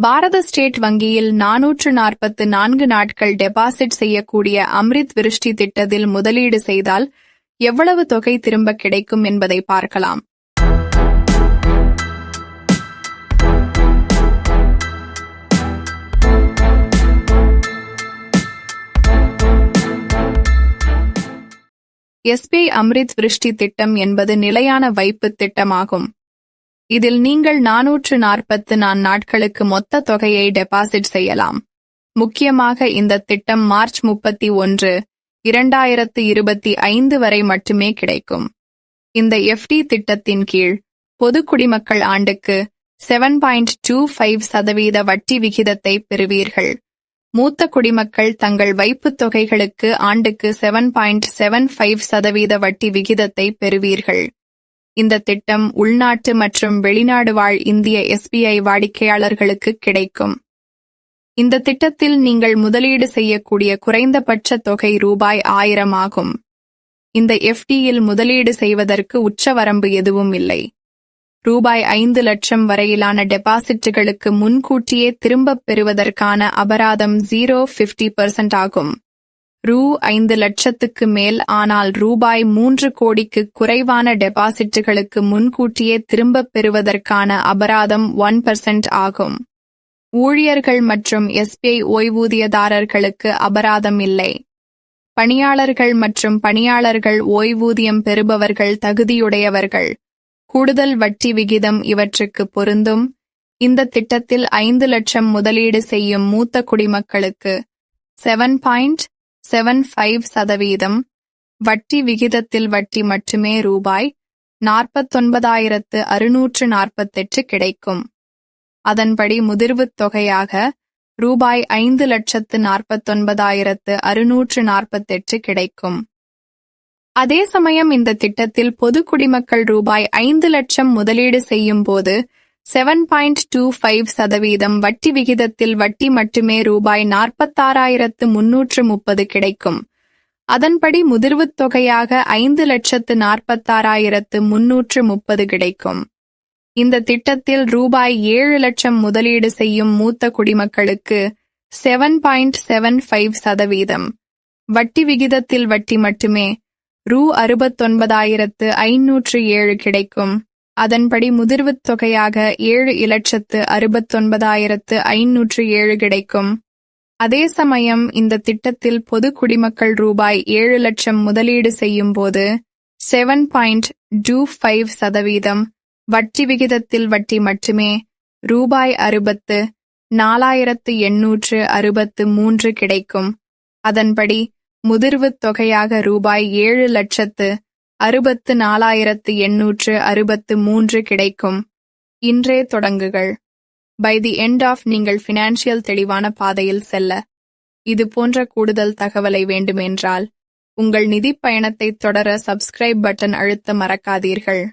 பாரத state வங்கியில் 444 நாட்கள் deposit செய்யக்கூடிய அம்ரித் விருஷ்டி திட்டத்தில் முதலீடு செய்தால் எவ்வளவு தொகை திரும்ப கிடைக்கும் என்பதை பார்க்கலாம். SBI அம்ரித் விருஷ்டி திட்டம் என்பது நிலையான வைப்பு திட்டமாகும். இதில் நீங்கள் 444 நாட்களுக்கு மொத்த தொகையை டெபாசிட் செய்யலாம். முக்கியமாக இந்த திட்டம் மார்ச் 31, 2025 வரை மட்டுமே கிடைக்கும். இந்த FD திட்டத்தின் கீழ் பொது குடிமக்கள் ஆண்டுக்கு 7.25% வட்டி விகிதத்தை பெறுவீர்கள். மூத்த குடிமக்கள் தங்கள் வைப்புத் தொகைகளுக்கு ஆண்டுக்கு 7.75% வட்டி விகிதத்தை பெறுவீர்கள். இந்த திட்டம் உள்நாட்டு மற்றும் வெளிநாடு வாழ் இந்திய SBI வாடிக்கையாளர்களுக்கு கிடைக்கும். இந்த திட்டத்தில் நீங்கள் முதலீடு செய்யக்கூடிய குறைந்தபட்ச தொகை ரூ.1000 ஆகும். இந்த FDயில் முதலீடு செய்வதற்கு உச்சவரம்பு எதுவும் இல்லை. ரூ.5 லட்சம் வரையிலான டெபாசிட்டுகளுக்கு முன்கூட்டியே திரும்பப் பெறுவதற்கான அபராதம் 0.50% ஆகும். ரூ.5 லட்சத்துக்கு மேல் ஆனால் ரூ.3 கோடிக்கு குறைவான டெபாசிட்டுகளுக்கு முன்கூட்டியே திரும்பப் பெறுவதற்கான அபராதம் 1% ஆகும். ஊழியர்கள் மற்றும் SBI ஓய்வூதியதாரர்களுக்கு அபராதம் இல்லை. பணியாளர்கள் மற்றும் பணியாளர்கள் ஓய்வூதியம் பெறுபவர்கள் தகுதியுடையவர்கள். கூடுதல் வட்டி விகிதம் இவற்றுக்கு பொருந்தும். இந்த திட்டத்தில் 5 லட்சம் முதலீடு செய்யும் மூத்த குடிமக்களுக்கு 7.75% வட்டி விகிதத்தில் வட்டி மட்டுமே ரூ.49,648 கிடைக்கும். அதன்படி முதிர்வுத் தொகையாக ரூ.5,49,648 கிடைக்கும். அதே சமயம் இந்த திட்டத்தில் பொது குடிமக்கள் ரூ.5 லட்சம் முதலீடு செய்யும் போது 7.25% வட்டி விகிதத்தில் வட்டி மட்டுமே ரூ.46,330 கிடைக்கும். அதன்படி முதிர்வுத் தொகையாக 5,46,330 கிடைக்கும். இந்த திட்டத்தில் ரூ.7 லட்சம் முதலீடு செய்யும் மூத்த குடிமக்களுக்கு 7.75% வட்டி விகிதத்தில் வட்டி மட்டுமே ரூ.69,507 கிடைக்கும். அதன்படி முதிர்வுத் தொகையாக 7,69,507 கிடைக்கும். அதே சமயம் இந்த திட்டத்தில் பொது குடிமக்கள் ரூ.7 லட்சம் முதலீடு செய்யும் போது 7.25% வட்டி விகிதத்தில் வட்டி மட்டுமே ரூ.64,863 கிடைக்கும். அதன்படி முதிர்வுத் தொகையாக ரூ.7,64,863 கிடைக்கும். இன்றே தொடங்குகள். பை தி எண்ட் ஆஃப் நீங்கள் ஃபினான்ஷியல் தெளிவான பாதையில் செல்ல. இது போன்ற கூடுதல் தகவலை வேண்டுமென்றால் உங்கள் நிதிப் பயணத்தைத் தொடர சப்ஸ்கிரைப் பட்டன் அழுத்த மறக்காதீர்கள்.